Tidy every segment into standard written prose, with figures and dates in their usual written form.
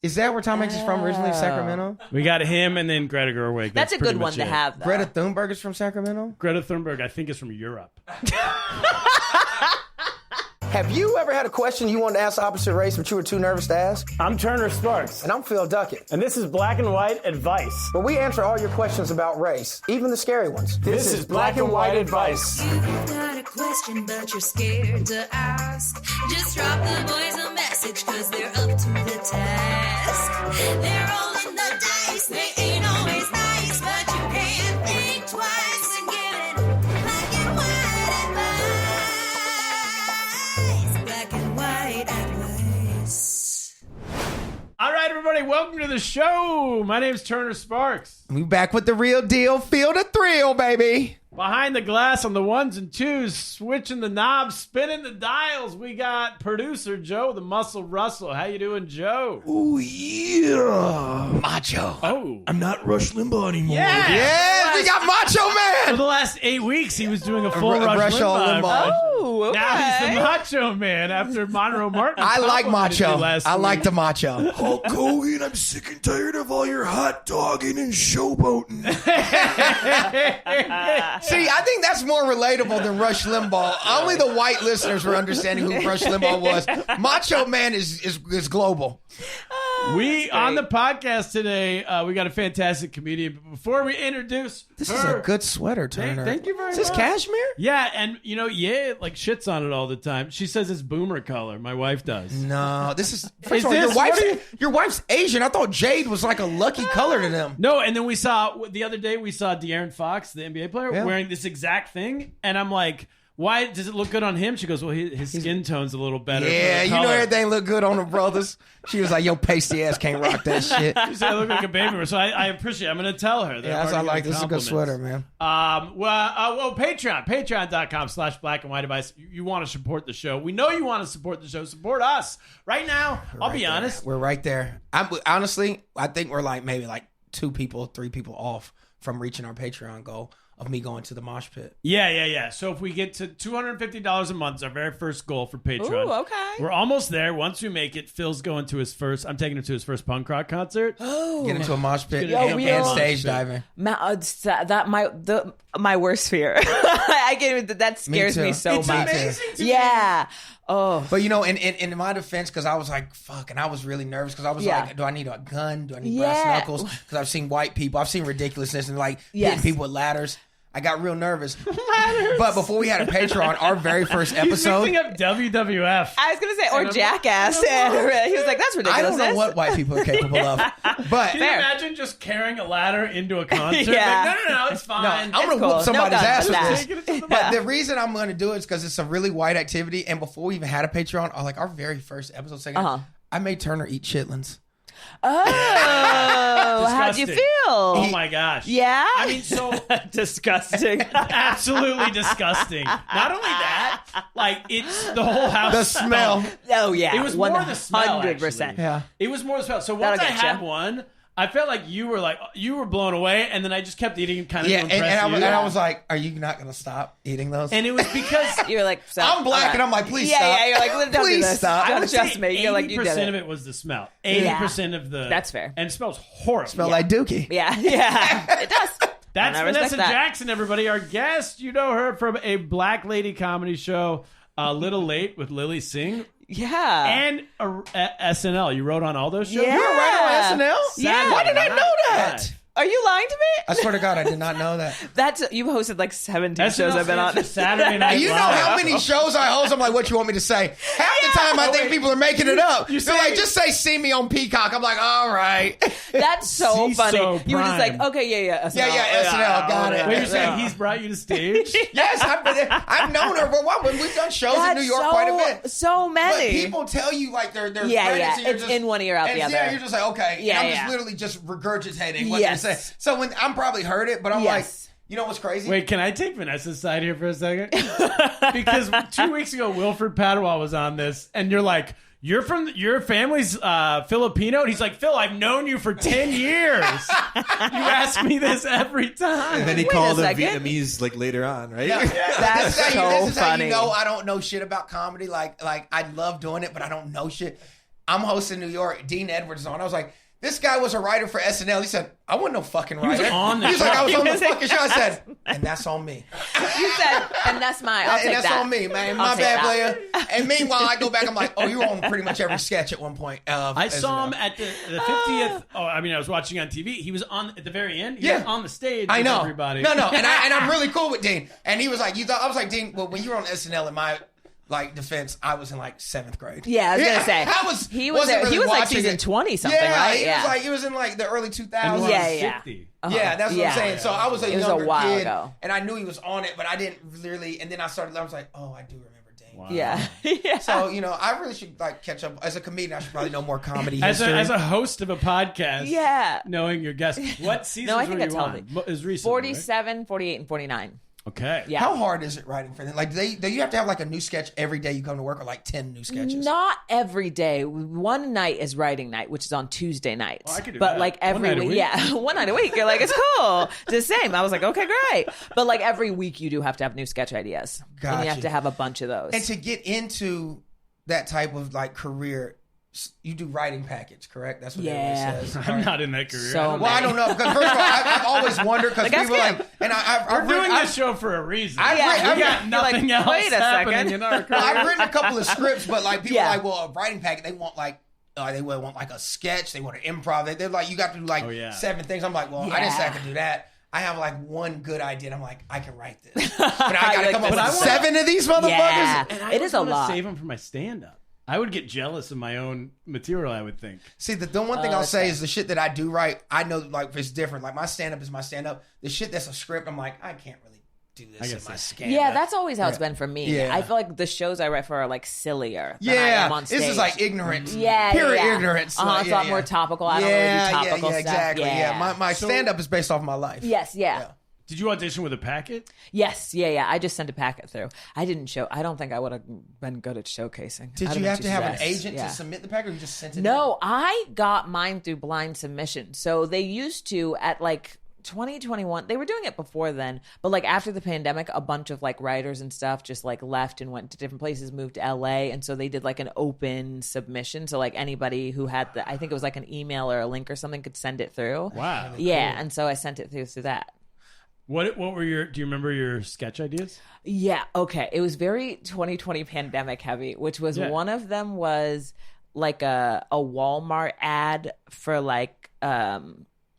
Is that where Tom Hanks is from originally, Sacramento? We got him and then Greta Gerwig. That's a good one to have, though. Greta Thunberg is from Sacramento? Greta Thunberg, I think, is from Europe. Have you ever had a question you wanted to ask the opposite race but you were too nervous to ask? I'm Turner Sparks. And I'm Phil Duckett. And this is Black and White Advice. Where we answer all your questions about race, even the scary ones. This is Black and White Advice. You've got a question but you're scared to ask. Just drop the boys a message cause they're up to the task. They're rolling the dice, they ain't always nice, but you can't think twice and get it. Black and White Advice. Black and White Advice. All right, everybody, welcome to the show. My name's Turner Sparks. We back with the real deal. Feel the thrill, baby. Behind the glass on the ones and twos, switching the knobs, spinning the dials, we got producer Joe, the Muscle Russell. How you doing, Joe? Oh, yeah. Macho. Oh. I'm not Rush Limbaugh anymore. Yeah, we got Macho For Man. the last 8 weeks, he was doing a full Rush Limbaugh. Oh, okay. Now he's the Macho Man after Monroe Martin. I like complimented Macho. you last I week. like the Macho. Hulk Hogan, I'm sick and tired of all your hot dogging and showboating. See, I think that's more relatable than Rush Limbaugh. Only the white listeners were understanding who Rush Limbaugh was. Macho Man is global. We on the podcast today, we got a fantastic comedian. But before we introduce This her, is a good sweater, Turner. Thank you very Is this much. cashmere? Yeah, and like shits on it all the time. She says it's boomer color. My wife does. No, this is. First Is of all, this- your wife's Asian. I thought jade was like a lucky color to them. No, and then the other day we saw De'Aaron Fox, the NBA player, Yeah. wearing this exact thing, and I'm like, why does it look good on him? She goes, well, his skin tone's a little better. Yeah, for the you know color. everything look good on the brothers. She was like, "Yo, pasty ass can't rock that shit." She said I look like a baby. So I appreciate it. I'm going to tell her. Yeah, that's what I like. This is a good sweater, man. Patreon. Patreon.com/Black and White Advice. You want to support the show. We know you want to support the show. Support us. Right now, I'll be honest. We're right there. Honestly, I think we're like maybe like 2 people, 3 people off from reaching our Patreon goal of me going to the mosh pit. Yeah. So if we get to $250 a month, it's our very first goal for Patreon. Ooh, okay. We're almost there. Once we make it, Phil's going to I'm taking him to his first punk rock concert. Get into a mosh pit Yo, and, we and are- stage diving. My worst fear. I can't even, that scares me so It's much. amazing to me. Yeah. Oh. But you know, in my defense, because I was like, fuck, and I was really nervous because I was Yeah. like, do I need a gun? Do I need brass Yeah. knuckles? Because I've seen white people, I've seen ridiculousness and like Yes. hitting people with ladders. I got real nervous. But before we had a Patreon, our very first He's episode, mixing up WWF. I was going to say, or Jackass. He was like, that's I ridiculous. don't know what white people are capable of. But Can you Fair. imagine just carrying a ladder into a concert? Yeah. Like, no, it's no, fine. I'm going to cool. whoop somebody's No ass with guns. this. Take it to the But the reason I'm going to do it is because it's a really white activity. And before we even had a Patreon, our very first episode, I made Turner eat chitlins. Oh, how'd you Disgusting. feel? Oh my gosh. Yeah? I mean, so Disgusting. absolutely disgusting. Not only that, like it's the whole house. The smell. stunk. Oh, yeah. It was more the smell. 100%. Actually. Yeah. It was more the smell. So once That'll I get had ya. one, I felt like you were blown away, and then I just kept eating kind of Yeah, to and impress you. I was like, are you not going to stop eating those? And it was because You're like, so, I'm black all right. and I'm like, please yeah, stop. Yeah, you're like, don't do Please this. stop. I Don't would trust say me. You're like, you did 80% it. of it was the smell. 80% of the That's fair. and it smells horrible. Smell like Dookie. Yeah, it does. That's And I respect Vanessa that. Jackson, everybody. Our guest, you know her from a Black Lady comedy show, A Little Late with Lily Singh, Yeah. and SNL. You wrote on all those shows? Yeah. You were right on SNL? Yeah. Why did I know that? Night. Are you lying to me? I swear to God, I did not know that. You've hosted like 17 SNL shows I've been on. stands for Saturday Night You know Live. how many shows I host? I'm like, what you want me to say? Half the time, I think people are making it up. You They're say- like, just say "see me on Peacock." I'm like, all right. That's so CISO funny. You were just Prime. like, okay, yeah, SNL. Yeah, SNL, got it. Wait, you're saying he's brought you to stage? Yes, I've known her for a while. When we've done shows in New York quite a bit. So But many. people tell you like they're Yeah, credits, yeah. and you're It's just, in one ear, out and the yeah, other. you're just like, okay. Yeah, and I'm yeah. just literally just regurgitating what Yes. they say. So when I'm probably heard it, but I'm like, Yes. you know what's crazy? Wait, can I take Vanessa's side here for a second? Because 2 weeks ago, Wilfred Padua was on this, and you're like, your family's Filipino? And he's like, Phil, I've known you for 10 years. You ask me this every time. And then he Wait called a him second. Vietnamese like later on, right? Yeah. That's this is how so you know funny. I don't know shit about comedy. Like I love doing it, but I don't know shit. I'm hosting New York. Dean Edwards is on. I was like, this guy was a writer for SNL. He said, I wasn't no fucking writer. He was on the He was like, show. I was on the fucking show. I said, and that's on me. You said, and that's mine. I'll take And that's that. on me, man. I'll My take bad, that. player. And meanwhile, I go back. I'm like, oh, you were on pretty much every sketch at one point. I saw him at the 50th. Oh, I mean, I was watching on TV. He was on at the very end. He was on the stage I with know. everybody. No. And I'm really cool with Dean. And he was like, you thought, I was like, Dean, well, when you were on SNL in my defense, I was in like 7th grade. Yeah, I was gonna say He was wasn't there. He really was like watching season it. 20 something, Yeah, right? he was in like the early 2000s. And we're on Yeah. 50. Yeah, that's what I'm saying. So I was a It was a younger while kid, ago. and I knew he was on it, but I didn't really. And then I was like, oh, I do remember Dean. Wow. Yeah. Yeah. So I really should like catch up as a comedian. I should probably know more comedy As history. a host of a podcast, Yeah. knowing your guests. What seasons No, I think were it's you on? healthy. It was recent. 47, 48, and 49. Okay. Yeah. How hard is it writing for them? Like, do you have to have like a new sketch every day you come to work, or like 10 new sketches? Not every day. One night is writing night, which is on Tuesday nights. Oh, I could do but that. like One every night a week, week? yeah, one night a week. You're like, it's cool. The same. I was like, okay, great. But like every week, you do have to have new sketch ideas, and you have Gotcha. to have a bunch of those. And to get into that type of like career, you do writing package, correct? That's what Yeah. everybody says. I'm not in that career. So I don't Well, I don't know, because first of all, I've always wondered, because Like, ask people him. like, and I've We're doing I've- this show for a reason. I've Yeah. written- we I've got written- nothing like, else wait a happening second. in our career. I've written a couple of scripts, but like people Yeah. are like, well, a writing packet, they want like they would want like a sketch, they want to improv. They're like, you got to do like Oh, yeah. 7 things. I'm like, well, I didn't say I Yeah. could do that. I have like one good idea. And I'm like, I can write this, but I got to like come up this. with But I 7 of these motherfuckers. Yeah. And I It is a wanna lot. Save them for my stand-up. I would get jealous of my own material, I would think. See, the one thing I'll say is the shit that I do write, I know like it's different. Like my stand up is my stand up. The shit that's a script, I'm like, I can't really do this in guess my so. stand Yeah, that's always how it's been for me. Yeah. I feel like the shows I write for are like sillier than I Yeah, am on stage. this is like ignorance. Yeah, pure yeah. ignorance. Uh-huh, it's a lot more topical. I don't really do topical stuff. exactly. Yeah. Yeah, my stand up is based off my life. Yes, yeah. Did you audition with a packet? Yes, yeah. I just sent a packet through. I don't think I would have been good at showcasing. Did I'd you been have too to have an stressed. agent Yeah. to submit the packet, or you just sent it? No, I got mine through blind submission. So they used to at like 2021. They were doing it before then, but like after the pandemic, a bunch of like writers and stuff just like left and went to different places, moved to LA, and so they did like an open submission. So like anybody who had I think it was like an email or a link or something could send it through. Wow. Yeah, and so I sent it through that. What were your? Do you remember your sketch ideas? Yeah, okay. It was very 2020 pandemic heavy, which was one of them was like a Walmart ad for like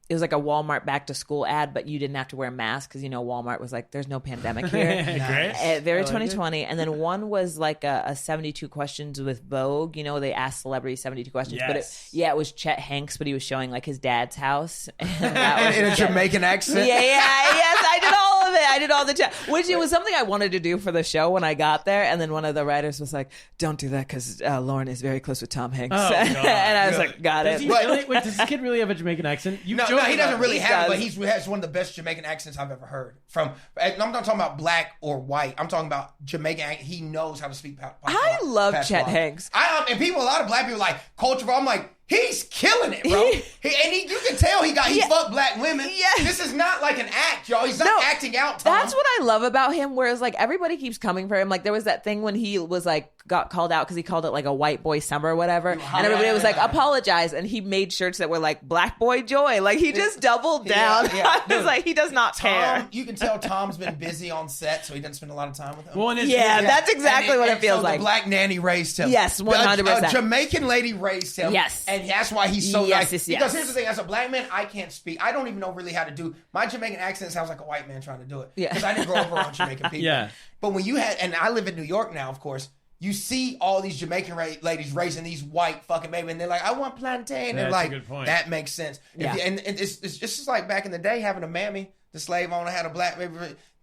it was like a Walmart back to school ad, but you didn't have to wear a mask because Walmart was like, there's no pandemic here. Great. Very I like 2020. And then one was like a 72 questions with Vogue. They asked celebrities 72 questions. Yes. But it was Chet Hanks, but he was showing like his dad's house. And that was in a Jamaican accent. yes, I did all of it. I did all the chat, which it was something I wanted to do for the show when I got there. And then one of the writers was like, don't do that because Lauren is very close with Tom Hanks. Oh, God. And I was like, got Does it. he really, wait, does this kid really have a Jamaican accent? You No, joke he about doesn't really He have it, but does. he has one of the best Jamaican accents I've ever heard. I'm not talking about black or white. I'm talking about Jamaican. He knows how to speak. I love Chet Hanks. And a lot of black people like culture. I'm like, he's killing it, bro. You can tell he fucked black women. Yes. This is not like an act, y'all. He's not acting out. Tom. That's what I love about him. Whereas like everybody keeps coming for him. Like there was that thing when he was like got called out because he called it like a white boy summer or whatever, and everybody was like apologize, and he made shirts that were like black boy joy. Like he just doubled down. I was like, he does not care. You can tell Tom's been busy on set, so he doesn't spend a lot of time with him. Well, and it's, Yeah, that's exactly what it feels so like. The black nanny raised him. Yes, 100%. A Jamaican lady raised him. Yes. And that's why he's so Yes, nice. yes, Because yes. here's the thing, as a black man, I can't speak. I don't even know really how to do. My Jamaican accent sounds like a white man trying to do it. Yeah. Because I didn't grow up around Jamaican people. Yeah. But when you had, and I live in New York now, of course, you see all these Jamaican ladies raising these white fucking babies, and they're like, I want plantain. And That's like, a good point. that makes sense. Yeah. And it's just like back in the day, having a mammy, the slave owner had a black baby.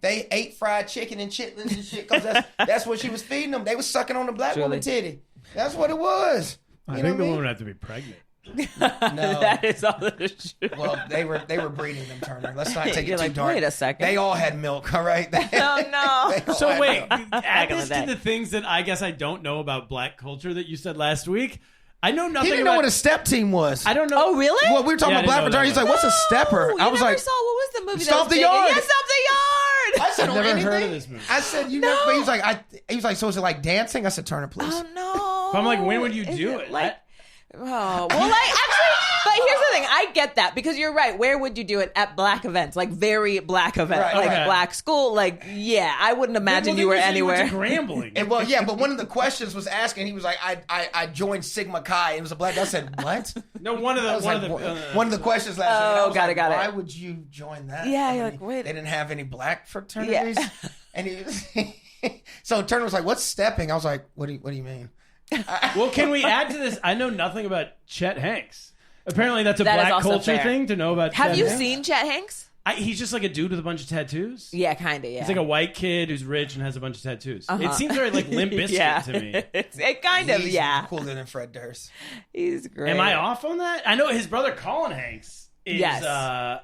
They ate fried chicken and chitlins and shit because that's what she was feeding them. They was sucking on the black woman titty. That's what it was. I You know think what the I woman mean? would have to be pregnant. No. That is all that is true. Well, they were breeding them, Turner. Let's not take You're it too like, dark. wait a second. They all had milk, all right? Oh no. So wait, add Back in this the to day. the things that I guess I don't know about black culture that you said last week. I know He nothing didn't about know what a step team was. I don't know. Oh really? Well, we were talking Yeah, I about black didn't know fraternity. He's that like, what's a stepper? No, I you was never like, saw what was the movie? Stomp that was the taken? Yard. Yes, Stomp the Yard. I said, I've never anything? heard of this movie. I said, you No. know, but he was like, so is it like dancing? I said, Turner, please. Oh no. But I'm like, when would you Is do it it? Like, Oh, well, like, actually, but here's the thing. I get that because you're right. Where would you do it? At black events, like very black events, Right, like right. black school. Like, yeah, I wouldn't imagine you were anywhere. Grambling. And well, yeah, but one of the questions was asking. He was like, "I joined Sigma Chi." It was a black. I said, "What?" No, one of the questions last week. I was got it. Why would you join that? Yeah, you're And like, wait. They didn't have any black fraternities, Yeah. and he was, so Turner was like, "What's stepping?" I was like, "What do you mean?" Well, can we add to this? I know nothing about Chet Hanks. Apparently, that's a That is black also culture fair. thing to know about. Have Chet you Hanks. seen Chet Hanks? He's just like a dude with a bunch of tattoos. Yeah, kind of. Yeah, He's like a white kid who's rich and has a bunch of tattoos. It seems very like Limp Bizkit to me. It kind of, He's yeah. cooler than Fred Durst. He's great. Am I off on that? I know his brother Colin Hanks is. Yes.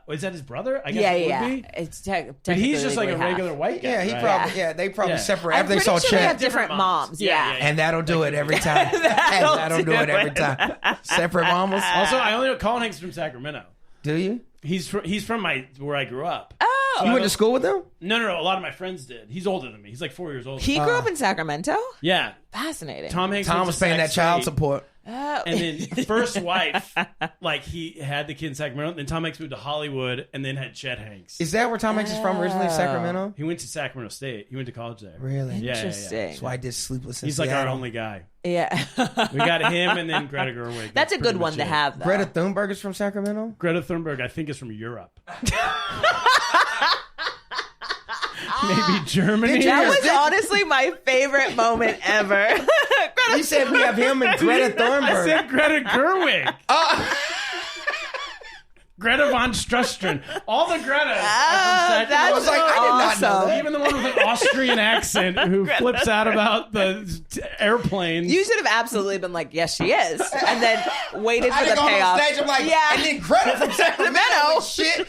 Is that his brother? I guess Yeah, it would yeah. be. It's But he's just like a technically regular white guy. Yeah, he right? probably. They probably Yeah. separate I'm after they pretty saw sure they have Chet. different moms. Yeah. And that'll do it every time. That'll do it every time. Separate mamas. Also, I only know Colin Hanks from Sacramento. Do you? He's from where I grew up. Oh, You went to school with them? No. A lot of my friends did. He's older than me. He's like 4 years older. he grew up in Sacramento. Yeah. Fascinating. Tom Hanks. Tom went was to paying Sac that child State, support. Oh. And then first wife, like he had the kid in Sacramento. Then Tom Hanks moved to Hollywood, and then had Chet Hanks. Is that where Tom Hanks is from originally? Sacramento? He went to Sacramento State. He went to college there. Really? Yeah. Interesting. That's why I did Sleepless in He's like Seattle. our only guy. Yeah. We got him, and then Greta Gerwig. That's a good pretty one much to it. have, though. Greta Thunberg is from Sacramento? Greta Thunberg, I think, is from Europe. Maybe Germany. Did you That just- was honestly my favorite moment ever. You said we have him and Greta I Thunberg. said Greta Gerwig. Greta von Strustren. All the Gretas are from Sacramento. That's I was like, I did not know awesome. that. Even the one with an Austrian accent who flips out about the airplanes. You should have absolutely been like, yes, she is. And then waited for I the think on payoff. stage, I'm like, yeah. and then Greta from Sacramento. Shit.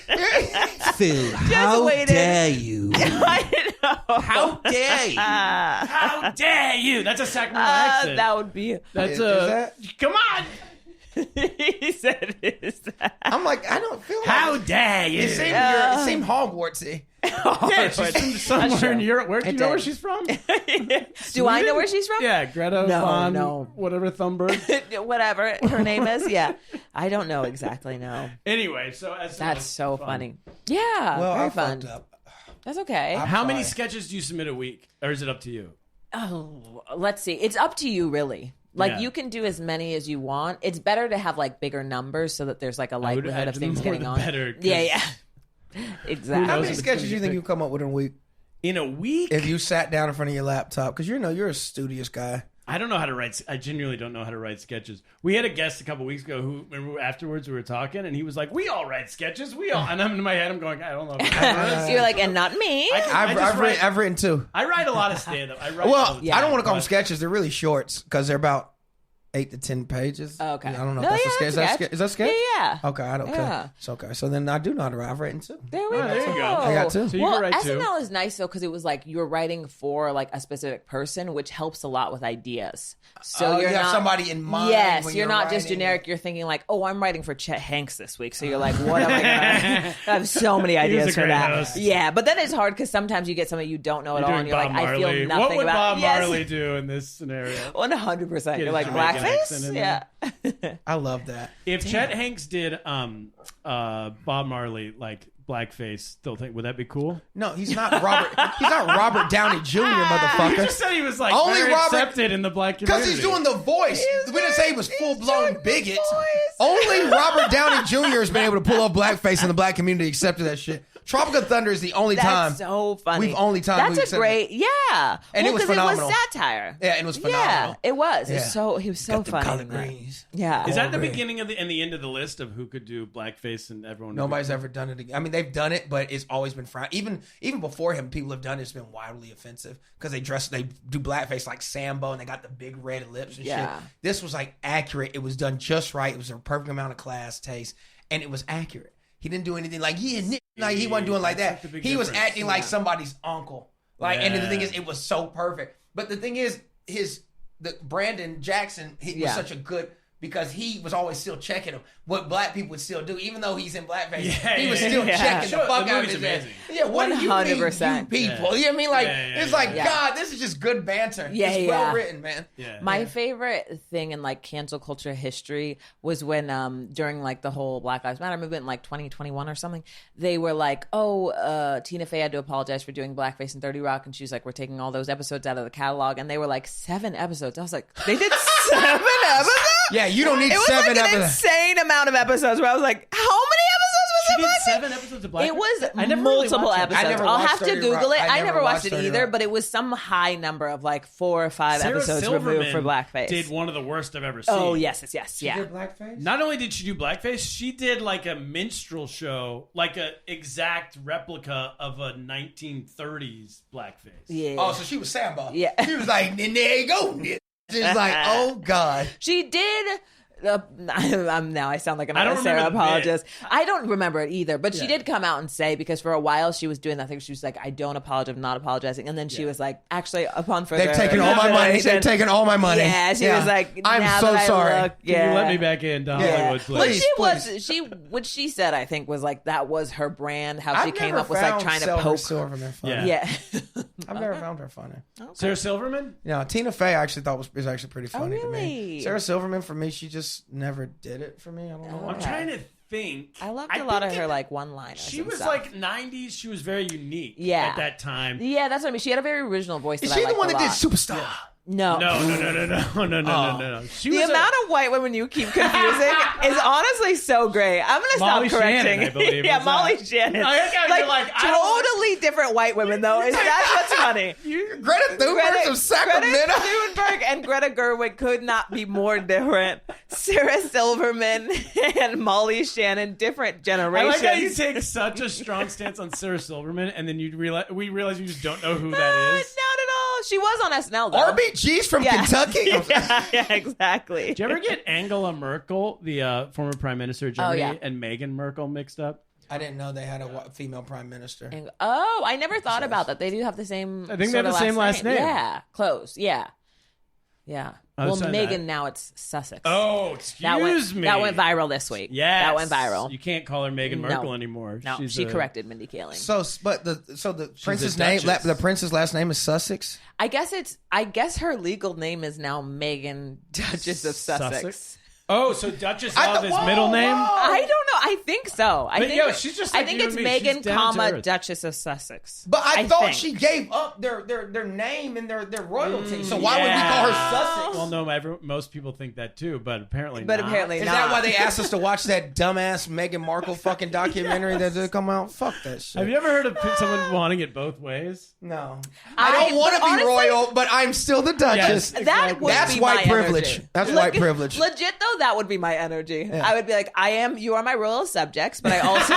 Phil, how waited. dare you? I know. How dare you? How dare you? That's a Sacramento accent. That would be. That's Is a. that? Come on. He said, "Is that?" I'm like, I don't feel like How dare you? it seemed Hogwartsy. Yeah, she's from somewhere in Europe. Where do you know where did. she's from? Do I know where she's from? Yeah, Greta No, von no. whatever Thunberg. Whatever her name is. Yeah, I don't know exactly. No, Anyway, so that's so funny. Yeah, Well, very I fun. fucked up. That's okay. How many sorry. sketches do you submit a week, or is it up to you? Oh, let's see. It's up to you, really. Like, Yeah. you can do as many as you want. It's better to have, like, bigger numbers so that there's, like, a likelihood of the things more getting the on. better, 'cause Yeah. Exactly. How knows many if it's sketches gonna do you get think picked? you come up with in a week? In a week? If you sat down in front of your laptop, because you're a studious guy. I don't know how to write. I genuinely don't know how to write sketches. We had a guest a couple weeks ago who, remember, afterwards we were talking, and he was like, "We all write sketches. We all." And I'm in my head, I'm going, "I don't know." If I You're like, and not me. I've written two. I write a lot of stand up. I write. all Well, the Yeah. I don't want to call them but- sketches. They're really shorts because they're about 8 to 10 pages. Oh, okay. I don't know No, if that's yeah, a sketch. that's a sketch. Is that a sketch? Yeah. Okay, I don't Yeah. care. It's okay. So then I do know how to write. I've written two. There we Oh, go. there you go. I got two. So you Well, can write two. SNL is nice though because it was like you're writing for like a specific person, which helps a lot with ideas. So Oh, you're you have not somebody in mind. Yes, when you're not just writing. generic. You're thinking like, oh, I'm writing for Chet Hanks this week. So you're like, what am I gonna? I have so many was ideas a for great that. host. Yeah, but then it's hard because sometimes you get something you don't know at all, You're and doing you're Bob like, I Marley. feel nothing What would about. Bob Yes. Marley do in this scenario? 100%. Get You're a like Jamaican accent blackface. in Yeah. I love that. If Chet Hanks did Bob Marley like blackface, still think would that be cool? No, he's not Robert. He's not Robert Downey Jr. You motherfucker. just said he was like Only very Robert- accepted in the black community. Because he's doing the voice. We didn't say he was full blown bigot. voice. Only Robert Downey Jr. has been able to pull off blackface in the black community. Accepted that shit. Tropical Thunder is the only time. That's so funny. We've only time That's we've a accepted- great, yeah. And it was 'cause phenomenal. It was satire. Yeah, and it was phenomenal. Yeah, it was. It Yeah. was so he was so Got them funny. collard in that. greens. Yeah. Is that the Red. beginning of the and the end of the list of who could do blackface and everyone? Nobody's ever done it again. I mean, they've done it, but it's always been frowned. Even before him, people have done it. It's been wildly offensive because they do blackface like Sambo, and they got the big red lips and Yeah. shit. This was like accurate. It was done just right. It was a perfect amount of class, taste, and it was accurate. He didn't do anything like like he wasn't doing like that. That's the big He was difference. acting like somebody's uncle. Like, and the thing Yeah. is, it was so perfect. But the thing is, the Brandon Jackson, he was Yeah. such a good because he was always still checking him. What black people would still do, even though he's in blackface, Yeah, he was yeah, still yeah. checking the Sure, fuck the out of movie's his ass. amazing. Yeah, what do you mean, you 100%. people? You know what I mean? Like, it's like, yeah. God, this is just good banter. Yeah, it's yeah. well written, man. Yeah. My favorite thing in like cancel culture history was when during like the whole Black Lives Matter movement in like 2021 or something, they were like, Tina Fey had to apologize for doing blackface in 30 Rock, and she was like, we're taking all those episodes out of the catalog, and they were like 7 episodes. I was like, they did 7 episodes? Yeah, you don't need It was 7 like an episodes. insane amount of episodes where I was like, how many episodes was She it? did Blackface? 7 episodes of blackface. It was I never really multiple watched it. episodes. I never I'll watched have to 30 Google Rock. it. I never watched it 30 either, Rock. but it was some high number of like 4 or 5 Sarah episodes removed for Silverman blackface. did one of the worst I've ever seen. Oh, yes, yeah. She did blackface? Not only did she do blackface, she did like a minstrel show, like a exact replica of a 1930s blackface. Yeah. Oh, so she was Samba. Yeah. She was like, there you go. She's like, oh, God. She did. Now I sound like an I don't Sarah remember the apologist. bit. I don't remember it either, but she Yeah. did come out and say, because for a while she was doing that thing. She was like, I don't apologize, I'm not apologizing. And then she was like, actually, upon further They've taken all my money. They've taken all my money. Yeah, she was like, I'm now so that sorry. I look, Can yeah. you let me back in to Yeah. Hollywood, But please? what she said, I think, was like that was her brand. How she I've came never up was like found trying to Sarah poke. Silverman funny. Yeah. Yeah. I've never found her funny. Sarah Silverman? Yeah, Tina Fey I actually thought was actually pretty funny to me. really? Sarah Silverman, for me, she just never did it for me. I don't know. I'm Okay. trying to think. I loved a lot of think her it- like one-liners. She and was stuff. like 90s. She was very unique Yeah. at that time. Yeah, that's what I mean. She had a very original voice. Is that she I the liked one a that did lot. Superstar? No. No. She The was amount of white women you keep confusing is honestly so great. I'm gonna stop Molly correcting. Shannon, I believe, yeah, was Molly that. Shannon. I got- you're like, I don't totally different white women though. Is that what's funny? Greta Thunberg from Sacramento. Greta Thunberg and Greta Gerwig could not be more different. Sarah Silverman and Molly Shannon, different I generations. like how you take such a strong stance on Sarah Silverman, and then we realize you just don't know who that is. Not at all. She was on SNL though. RBG's from Kentucky. yeah, exactly. Did you ever get Angela Merkel, the former Prime Minister of Germany, yeah. and Meghan Merkel mixed up? I didn't know they had a female prime minister. Oh, I never thought about that. They do have the same. I think they have sort the of same last name. Yeah, close. Yeah. Well, Outside Megan that- now it's Sussex. Oh, excuse me. That went viral this week. Yes. that went viral. You can't call her Meghan No. Merkel anymore. No, She's she a- corrected Mindy Kaling. So the prince's name, duchess. the prince's last name is Sussex. I guess her legal name is now Megan, Duchess of Sussex. Oh, so Duchess I of thought- his whoa, middle name? whoa. I don't know. I think so. I But think yo, she's just like I think you it's and me. She's Megan, down to comma earth. Duchess of Sussex. But I thought think. she gave up their name and their royalty. So why would we yeah. call her Sussex? Well, no, most people think that too, but apparently But not. apparently Is not. that why they asked us to watch that dumbass Meghan Markle fucking documentary that did come out? Fuck that shit. Have you ever heard of someone wanting it both ways? No. I don't want to but be honestly- royal, but I'm still the Duchess. Yes. That would That's be white my privilege. energy. That's white privilege. Legit though, that would be my energy. I would be like, you are my royal subjects, but I also,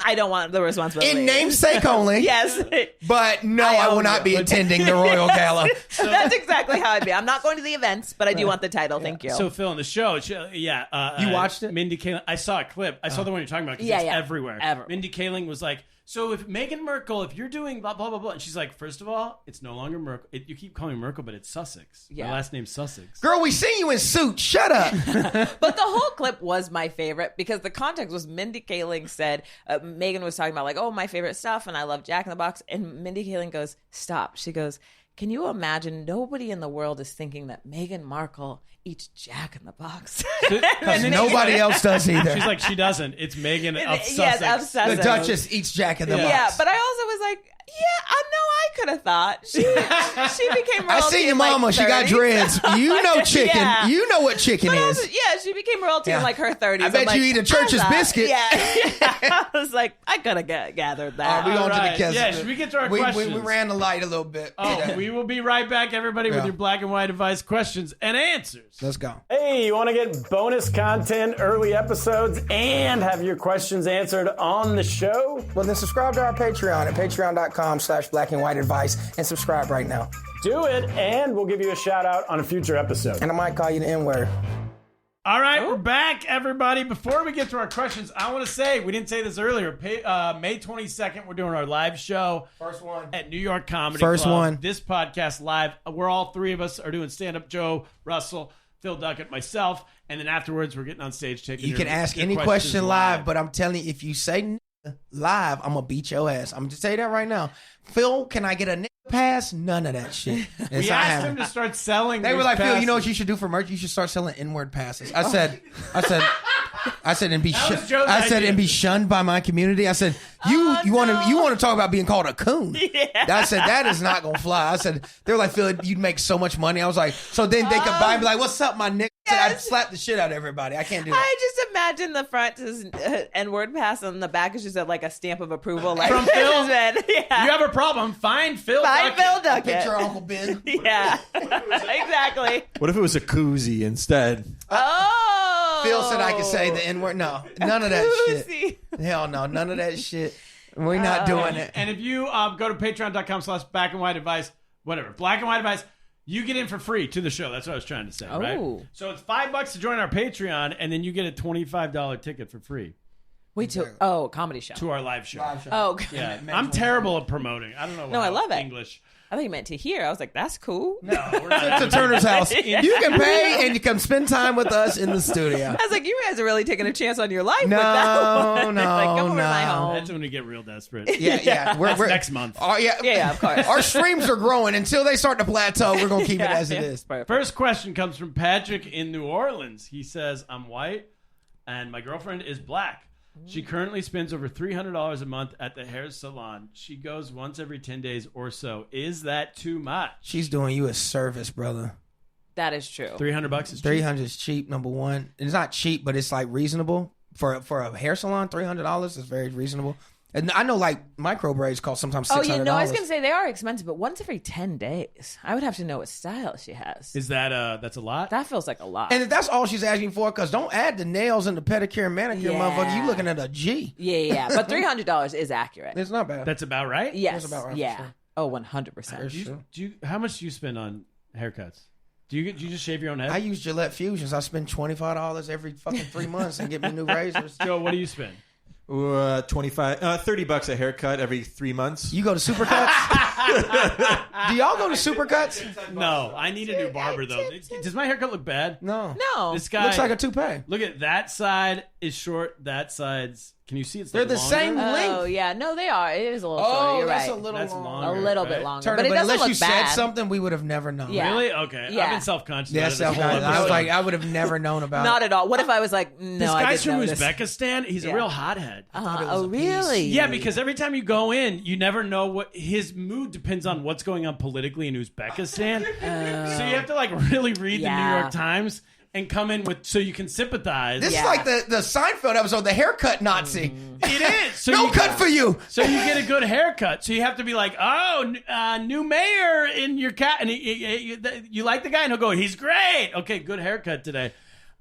I don't want the responsibility. In namesake only. Yes. But no, I will own not you. be attending the royal gala. That's exactly how I'd be. I'm not going to the events, but I do want the title. Thank you. So Phil, in the show, You watched it? Mindy Kaling. I saw a clip. I saw the one you're talking about because Yeah, it's yeah. everywhere. Mindy Kaling was like, so if Meghan Merkel, if you're doing blah, blah, blah, blah, and she's like, first of all, it's no longer Merkel. You keep calling me Merkel, but it's Sussex. Yeah. My last name's Sussex. Girl, we seen you in suits. Shut up. But the whole clip was my favorite because the context was Mindy Kaling said, Megan was talking about like, oh, my favorite stuff, and I love Jack in the Box. And Mindy Kaling goes, stop. She goes, can you imagine nobody in the world is thinking that Meghan Markle eats Jack in the Box? Because nobody else does either. She's like, she doesn't. It's Megan of Sussex. Yes, of Sussex. The Duchess eats Jack in the Box. Yeah, but I also was like, yeah, I know I could have thought. She became royalty I seen your in, like, mama. She got 30s. dreads. You know chicken. Yeah. You know what chicken But is. also, yeah, she became royalty in Yeah. like her 30s. I bet I'm like, you eat a church's I thought- biscuit. Yeah. I was like, I could have gathered that. We on to the Right. kiss. Yeah, should we get to our we questions? ran the light a little bit. Oh, we will be right back, everybody, with Yeah. your black and white advice, questions, and answers. Let's go. Hey, you want to get bonus content, early episodes, and have your questions answered on the show? Well, then subscribe to our Patreon at patreon.com/blackandwhiteadvice and subscribe right now. Do it, and we'll give you a shout out on a future episode. And I might call you the N-word. All right, we're back, everybody. Before we get to our questions, I want to say, we didn't say this earlier, May 22nd, we're doing our live show. First one. At New York Comedy First Club. one. This podcast live. We're all three of us are doing stand-up. Joe, Russell, Phil Duckett, myself, and then afterwards we're getting on stage taking You can ask any question live, but I'm telling you, if you say live, I'm gonna beat your ass. I'm just tell you that right now. Phil, can I get a pass? None of that shit. We asked him to start selling. They were like, passes. Phil, you know what you should do for merch? You should start selling inward passes. I said, and be and be shunned by my community. I said, you want to talk about being called a coon? Yeah. I said that is not gonna fly. I said they were like, Phil, you'd make so much money. I was like, so then they could buy and be like, what's up, my nigga? I'd slap the shit out of everybody. I can't do that. I just imagine the front is N-word pass, and the back is just like a stamp of approval. Like, from Phil, yeah. You have a problem, find Phil Duckett. Phil Duckett. Picture Uncle Ben. Yeah, exactly. What if it was a koozie instead? Oh. Phil said I could say the N-word. No, none of that shit. Hell no, none of that shit. We're not doing it. And if you go to patreon.com/blackandwhiteadvice, whatever, Black and White Advice, you get in for free to the show. That's what I was trying to say, right? So it's $5 to join our Patreon, and then you get a $25 ticket for free. Wait, comedy show. To our live show. Oh, yeah. I'm terrible at promoting. I don't know. No, I love it. English. I think you meant to hear. I was like, that's cool. No, we're not. To Turner's house. You can pay and you can spend time with us in the studio. I was like, you guys are really taking a chance on your life No, with that one. no, like, come over to my no. home. That's when we get real desperate. Yeah. That's next month. Yeah, of course. Our streams are growing. Until they start to plateau, we're going to keep it as it is. Perfect. First question comes from Patrick in New Orleans. He says, I'm white and my girlfriend is black. She currently spends over $300 a month at the hair salon. She goes once every 10 days or so. Is that too much? She's doing you a service, brother. That is true. $300 is cheap. 300 is cheap, number one. It's not cheap, but it's like reasonable. For a hair salon, $300 is very reasonable. And I know like micro braids cost sometimes $600. Oh, you know, I was going to say they are expensive, but once every 10 days. I would have to know what style she has. Is that that's a lot? That feels like a lot. And if that's all she's asking for, because don't add the nails and the pedicure and manicure, motherfucker. You looking at a G. Yeah. But $300 is accurate. It's not bad. That's about right? Yes. That's about right. Yeah. For sure. Oh, 100%. How much do you spend on haircuts? Do you just shave your own head? I use Gillette Fusions. I spend $25 every fucking 3 months and get me new razors. Joe, what do you spend? $30 a haircut every 3 months. You go to Supercuts? Do y'all go to Supercuts? No, I need a new barber though. Does my haircut look bad? No. This guy Looks like a toupee. Look at that side is short. That side's. Can you see it's They're like the longer? same length. Oh, yeah. No, they are. It is a little shorter. You're that's right. a little That's long. longer, A little right? bit longer. Turner, but it doesn't unless look you bad. said something, we would have never known. Yeah. Really? Okay. Yeah. I've been self-conscious. Yeah, about it this whole I was episode. like, I would have never known about Not it. at all. What if I was like, no, this I guy's didn't from notice. Uzbekistan. He's a real hothead. Oh, really? Yeah, because every time you go in, you never know what his mood depends on what's going on politically in Uzbekistan. So you have to like really read the New York Times and come in with so you can sympathize. This is like the Seinfeld episode, the haircut Nazi. It is. So No you cut for you. So you get a good haircut. So you have to be like, oh, new mayor in your cat, and you like the guy, and he'll go, he's great. Okay, good haircut today.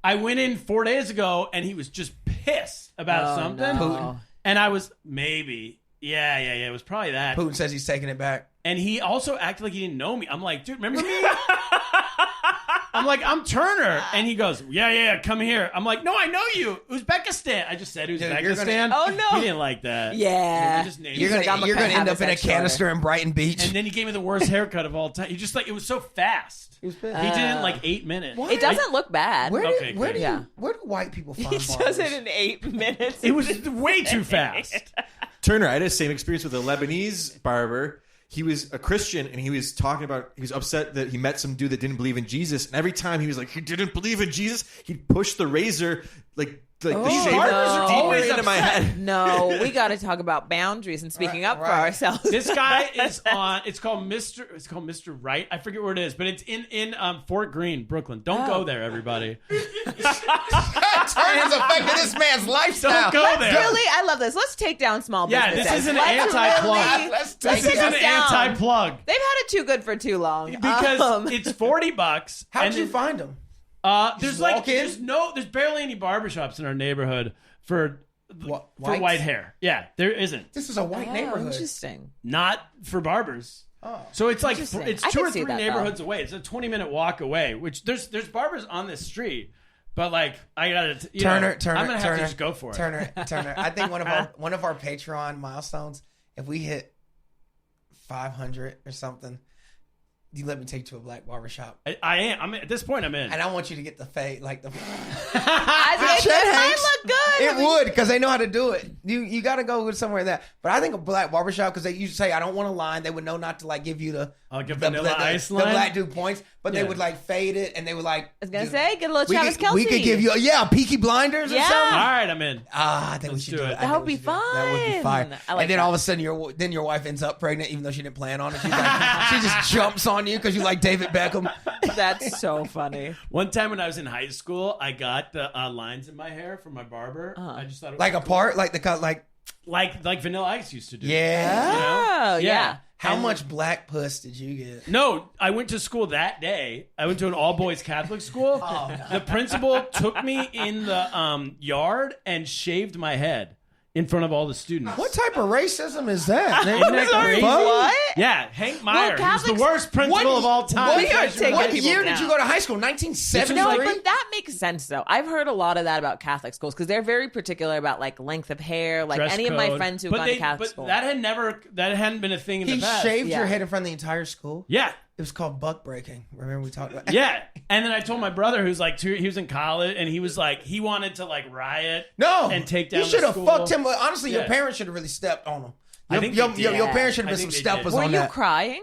I went in 4 days ago, and he was just pissed about something. No. And I was maybe, yeah. It was probably that. Putin says he's taking it back. And he also acted like he didn't know me. I'm like, dude, remember me? I'm like, I'm Turner. And he goes, yeah, come here. I'm like, no, I know you. Uzbekistan. I just said Uzbekistan. Oh, no. He didn't like that. Yeah. I just named You're it. gonna end up in a canister in Brighton Beach. And then he gave me the worst haircut of all time. He just like, it was so fast. He did it in like 8 minutes. What? It doesn't look bad. Where Okay, do great. white people find He barbers? does it in 8 minutes. It was way too fast. Turner, I had the same experience with a Lebanese barber. He was a Christian, and he was talking about, he was upset that he met some dude that didn't believe in Jesus. And every time he was like, he didn't believe in Jesus, he'd push the razor, like the shaver barbers are deeper always into my head. No, we got to talk about boundaries and speaking up for ourselves. This guy is on. It's called Mr. Right. I forget where it is, but it's in Fort Greene, Brooklyn. Don't go there, everybody. Turner's affecting this man's lifestyle. Don't go there. Really, I love this. Let's take down small Yeah, businesses. this is an Let's anti-plug. really- Let's This take is it an down. anti-plug They've had it too good for too long. because it's $40. How'd and you then- find him? There's walk in? there's barely any barbershops in our neighborhood for Whites? white hair. Yeah, there isn't. This is a white neighborhood. Interesting. Not for barbers. Oh. So it's like Interesting. it's I 2 can or see 3 that, though. neighborhoods away. It's a 20-minute walk away. Which there's barbers on this street, but like I gotta Turner, I'm gonna have to just go for it. Turner. I think one of our Patreon milestones, if we hit 500 or something, you let me take you to a black barbershop. I am. I'm at this point. I'm in. And I want you to get the fade, like the. It Chet might Hanks, look good. It would, because they know how to do it. You got to go with somewhere that. But I think a black barbershop, because they used to say, I don't want a line. They would know not to like give you the Vanilla Ice the line. black dude points, but they would like fade it, and they would like. I was gonna say, get a little Travis Kelce. We could give you Peaky Blinders or Yeah. something. All right, I'm in. I think we should do it. That would be fun. That would be fine. I like and then that. all of a sudden, your wife ends up pregnant, even though she didn't plan on it. She's like, she just jumps on you because you like David Beckham. That's so funny. One time when I was in high school, I got the lines in my hair from my barber. I just thought it was Like a part, like the cut, like Vanilla Ice used to do. yeah. You know? Oh, yeah. How much black puss did you get? No, I went to school that day. I went to an all-boys Catholic school. The principal took me in the yard and shaved my head in front of all the students. What type of racism is that? Isn't that crazy? What? Yeah, Hank Meyer. He was Catholics- the worst principal of all time. We are taking What people year did down. you go to high school? 1973? No, but that makes sense though. I've heard a lot of that about Catholic schools because they're very particular about like length of hair. Like Dress any of my code. friends who've gone to Catholic school. That hadn't been a thing in He the past. shaved Yeah. your head in front of the entire school? Yeah. It was called buck breaking. Remember we talked about that? Yeah, and then I told my brother, who's like he was in college, and he was like he wanted to like riot, No. and take down. You should have the school. fucked him. But honestly, your Yeah. parents should have really stepped on him. I think your they did. parents should have I been some think they did. steppers Were on you that. crying?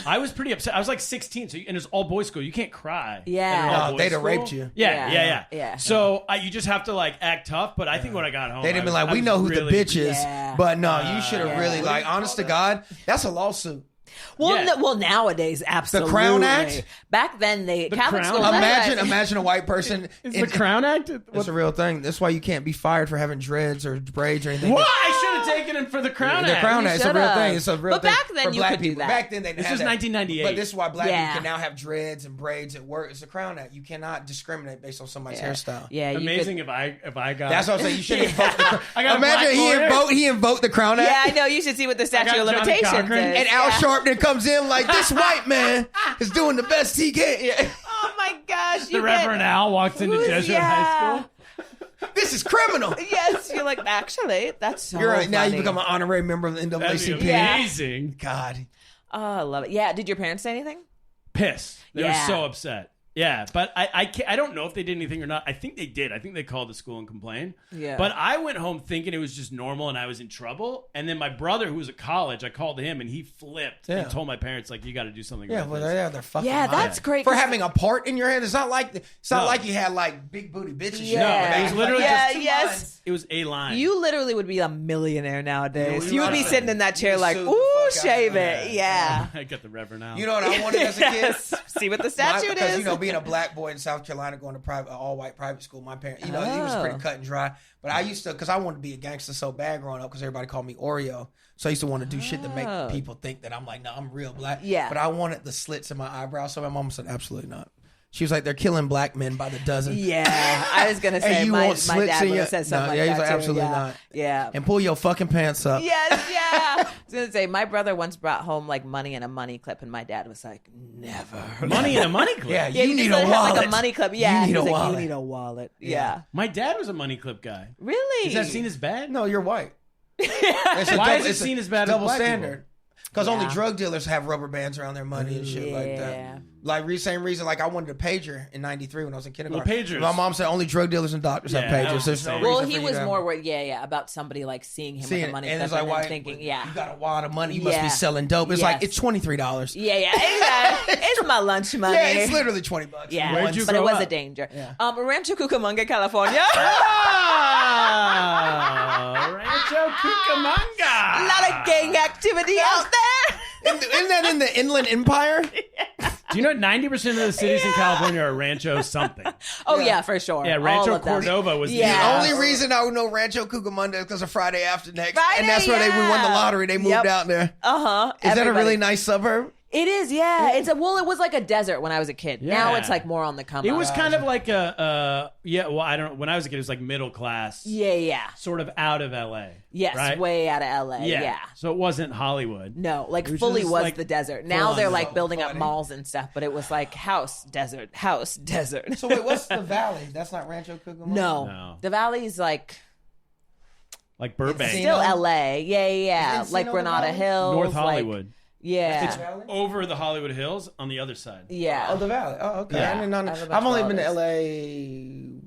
I was pretty upset. I was like 16, and it's all boys school. You can't cry. Yeah. at an No, all-boys they'd have school. raped you. Yeah. So you just have to like act tough. But I think when I got home, They'd have I been was- like, I we was know who really- the bitch is. Yeah. But no, you should have really, What do like, you call honest to that? God, that's a lawsuit. Well, Yeah. well, nowadays, absolutely. Crown Act? Back then, they Catholic Crown schools. Act? Imagine a white person. Is the Crown Act? It's a real thing. That's why you can't be fired for having dreads or braids or anything. What? I should have taken him for the Crown The Act. Crown Act. It's a real should've. thing. It's a real But thing. back then for you black could do people. that. Back then they didn't This have was that. 1998. But this is why black Yeah. people can now have dreads and braids at work. It's the Crown Act. You cannot discriminate based on somebody's hairstyle. Yeah, you Amazing could- if I got. That's what I'm saying. You should invoke the I got a Imagine black lawyer. he invoked the Crown Act. Yeah, I know. You should see what the statute of Johnny limitations Cochran. is. And Al Yeah. Sharpton comes in like, this white man is doing the best he can. Yeah. Oh my gosh! The Reverend Al walks into Who's- Jesuit yeah. high school. This is criminal. Yes, you're like, actually, that's so You're right. Now you funny. become an honorary member of the That'd NAACP. be Yeah. amazing. God. Oh, I love it. Yeah. Did your parents say anything? Pissed. They Yeah. were so upset. Yeah, but I don't know if they did anything or not. I think they did. I think they called the school and complained. Yeah. But I went home thinking it was just normal and I was in trouble. And then my brother, who was at college, I called him and he flipped Yeah. and told my parents, like, you got to do something Yeah, about well, this. they're fucking Yeah, that's great. For 'cause- having a part in your head. It's not like No. you had like big booty bitches. Yeah. No, it was literally Yeah, just two yes. lines. It was a line. You literally would be a millionaire nowadays. Yeah, You would be right. sitting in that chair You like, sued the ooh, fuck out shave of it. Yeah. I got the Reverend Al. You know what I wanted as a kid? Yes. See what the statute Because, is. you know, being a black boy in South Carolina going to all-white private school, my parents, you know, it was pretty cut and dry. But I used to, because I wanted to be a gangster so bad growing up because everybody called me Oreo. So I used to want to do shit to make people think that I'm like, no, I'm real black. Yeah. But I wanted the slits in my eyebrows. So my mom said, absolutely not. She was like, they're killing black men by the dozen. Yeah, I was gonna say And you my want slits dad in would your- have said something No, like yeah, he's that like, too. absolutely Yeah. not. Yeah. And pull your fucking pants up. Yes, yeah. I was gonna say my brother once brought home like money in a money clip, and my dad was like, "Never." Money in a money clip. Yeah, Yeah, you he need just a had, wallet. like a money clip. Yeah, You need he a was like, wallet. You need a wallet. Yeah. My dad was a money clip guy. Really? Is that seen as bad? No, you're white. Why is it seen as bad as double black standard? Because only Yeah. drug dealers have rubber bands around their money and shit like Yeah. that. Like same reason, like I wanted a pager in '93 when I was in kindergarten. Well, pagers. My mom said only drug dealers and doctors have Yeah, I pagers. was There's the no same. reason Well, for he you was to have more them. worried, about somebody like seeing him with a money and clip it's like, and why? then thinking, You yeah. got a lot of money. You must be Yeah. selling dope. It's like Yes. it's $23. Yeah, exactly. It's my lunch money. Yeah, it's literally $20. Yeah, Where'd you but it grow was up? a danger. Yeah. Rancho Cucamonga, California. Ah, Rancho Cucamonga. A lot of gang activity out there. Isn't that in the Inland Empire? Do you know 90% of the cities in California are Rancho something? Oh yeah, for sure. Yeah, All Rancho of them. Cordova was Yeah. The only reason I would know Rancho Cucamonga is because of Friday After Next. Friday, And that's where we won the yeah. lottery. They moved Yep. out there. Uh-huh. Is that a Everybody. really nice suburb? It is, yeah. It was like a desert when I was a kid. Now Yeah. it's like more on the come It up. was kind of like I don't know. When I was a kid, it was like middle class. Yeah. Sort of out of LA. Yes, right? way out of LA. Yeah. So it wasn't Hollywood. No, like Which fully is, was like, the desert. Now full they're on. like building up funny. malls and stuff, but it was like house, desert. So wait, what's the valley? That's not Rancho Cucamonga? No. The valley's like Like Burbank. It's still Encino? LA. Yeah. Is Like Encino the Granada valley? Hills. North like- Hollywood. Yeah. It's over the Hollywood Hills on the other side. Yeah. Oh, the Valley. Oh, okay. Yeah. I didn't know. I have a bunch I've only of been to relatives.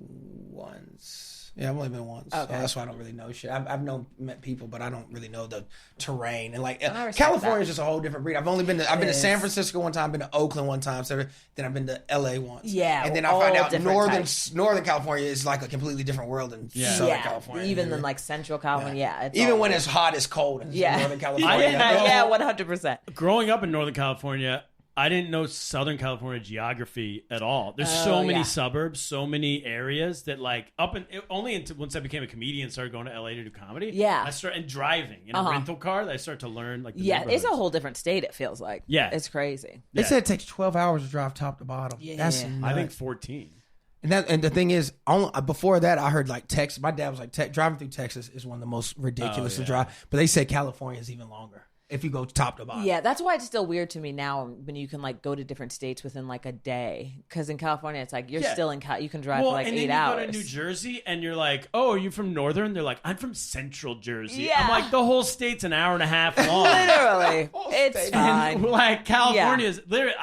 LA once. Yeah, I've only been once. Okay. That's why I don't really know shit. I've met people, but I don't really know the terrain. And like I respect California is that. just a whole different breed. I've been to is. San Francisco one time, been to Oakland one time, so then I've been to LA once. Yeah, and then I all find out different types. Northern California is like a completely different world than Southern California. Even than like Central California. Yeah. It's Even all when weird. it's hot, it's cold in Northern California. Yeah, 100%. Growing up in Northern California, I didn't know Southern California geography at all. There's so many suburbs, so many areas that like once I became a comedian, started going to LA to do comedy. Yeah. I started and driving in a rental car. I started to learn like the Yeah, it's a neighborhoods. whole different state, it feels like. Yeah. It's crazy. They said it takes 12 hours to drive top to bottom. Yeah. That's I I nuts. think 14. And the thing is, before that, I heard like Texas. My dad was like, driving through Texas is one of the most ridiculous to drive. But they said California is even longer if you go top to bottom. Yeah, that's why it's still weird to me now when you can like go to different states within like a day. Because in California, it's like you're still in you can drive for like and 8 then hours. you go to New Jersey and you're like, oh, are you from Northern? They're like, I'm from Central Jersey. Yeah. I'm like, the whole state's an hour and a half long. Literally, it's fine. And like California is literally,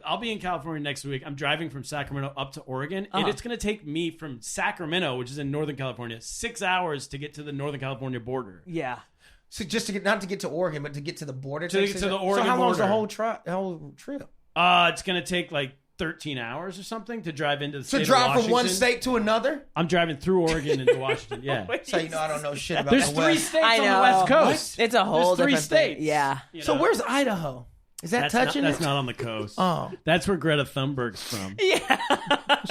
I'll be in California next week. I'm driving from Sacramento up to Oregon, and it's gonna take me from Sacramento, which is in Northern California, 6 hours to get to the Northern California border. Yeah. So just to get, not to get to Oregon, but to get to the border. To get to the Oregon So how long is the border. whole trip? It's gonna take like 13 hours or something to drive into the state To of drive from one Washington. state to another? I'm driving through Oregon into Washington. Yeah. So you know I don't know shit about There's the 3 West. states I on know. the West Coast. It's a whole There's 3 different thing. states. Yeah. You So know? where's Idaho? Is that That's touching not, that's it? not on the coast. Oh. That's where Greta Thunberg's from. Yeah.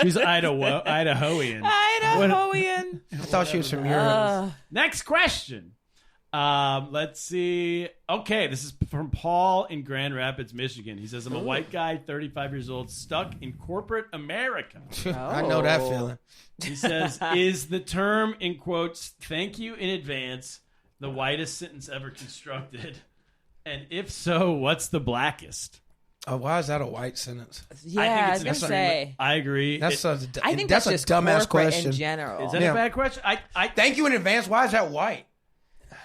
She's Idahoan. Idahoan. I thought she was from Europe. Next question. Let's see. Okay, this is from Paul in Grand Rapids, Michigan. He says, I'm a white guy, 35 years old, stuck in corporate America. I know that feeling. He says, is the term, in quotes, thank you in advance, the whitest sentence ever constructed? And if so, what's the blackest? Why is that a white sentence? Yeah, I was it's gonna say. I agree. That's I think that's a just dumbass corporate question. in general. Is that Yeah. a bad question? Thank you in advance. Why is that white?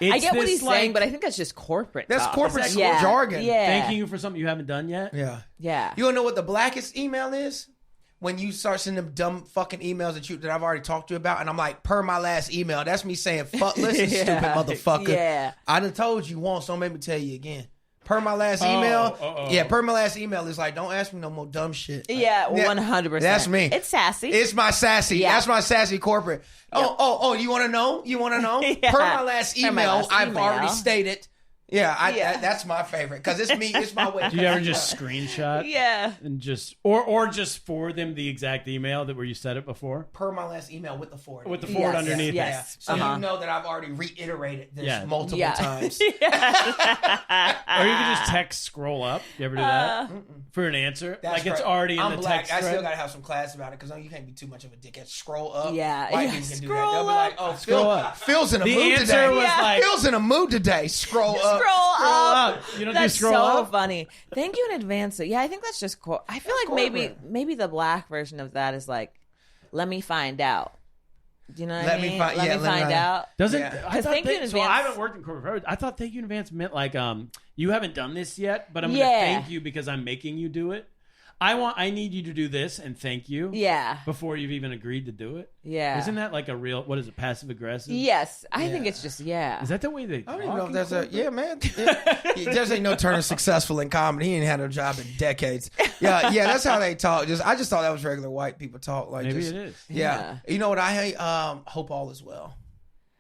I get what this, he's saying, but I think that's just corporate. That's talk. corporate Yeah. jargon. Yeah. thanking you for something you haven't done yet. Yeah. Yeah. You wanna know what the blackest email is? When you start sending them dumb fucking emails that I've already talked to you about, and I'm like, per my last email, that's me saying, fuck, listen, Yeah. stupid motherfucker. Yeah. I done told you once, don't make me tell you again. Per my last email, per my last email is like, don't ask me no more dumb shit. Yeah, 100%. That's me. It's sassy. It's my sassy. Yeah. That's my sassy corporate. Oh, you want to know? You want to know? Yeah. Per my last Per my email, last I've email. already stated. Yeah, Yeah. that's my favorite because it's me. It's my way. Do you ever just screenshot yeah. and just or just forward them the exact email that where you said it before Per my last email with the forward. with the forward Yes, underneath? yes. So Uh-huh. you know that I've already reiterated this Yeah. multiple Yeah. times. Or you can just text scroll up. You ever do that for an answer? That's Like it's right. already in I'm the black. text I still thread? gotta have some class about it because you can't be too much of a dickhead. Scroll up. Yeah. White Yeah, people can do that. scroll They'll be like, up. "Oh, Scroll up. Phil's in a The mood answer today." was like- Phil's in a mood today. Scroll up. Scroll up. You don't That's do scroll so up? funny. Thank you in advance. Yeah, I think that's just cool. I feel like maybe the black version of that is like, let me find out. Do you know what I mean? Let me find out. Doesn't Yeah. I Because thought thank you in so I advance- haven't worked in corporate America. I thought thank you in advance meant like you haven't done this yet, but I'm Yeah. gonna thank you because I'm making you do it. I need you to do this and thank you. Yeah. Before you've even agreed to do it. Yeah. Isn't that like a real what is it, passive aggressive? Yes. I think it's just, yeah. Is that the way they I don't even know if there's man. There's ain't no Turner successful in comedy. He ain't had a job in decades. Yeah, that's how they talk. I just thought that was regular white people talk. Like, Maybe just, it is. Yeah. You know what I hate? Hope all is well.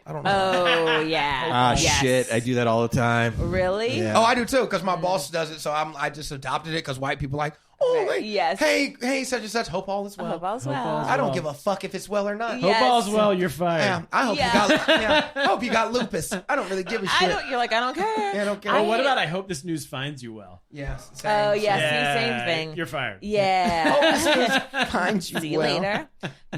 I don't know. Oh, yeah. Yes. Shit. I do that all the time. Really? Yeah. Oh, I do too, because my boss does it. So I just adopted it because white people like, oh, Right. Yes. hey, such and such. Hope all is well. Hope all's well. all's I don't give a fuck if it's well or not. Yeah. Hope all's Yes. well, you're fired. Yeah, I hope I hope you got lupus. I don't really give a shit. You're like, I don't care. Yeah, I don't care. Oh, what about I hope this news finds you well? Yes. Oh, yeah. Yeah, See, same thing. You're fired. Yeah. Find you See you well. later.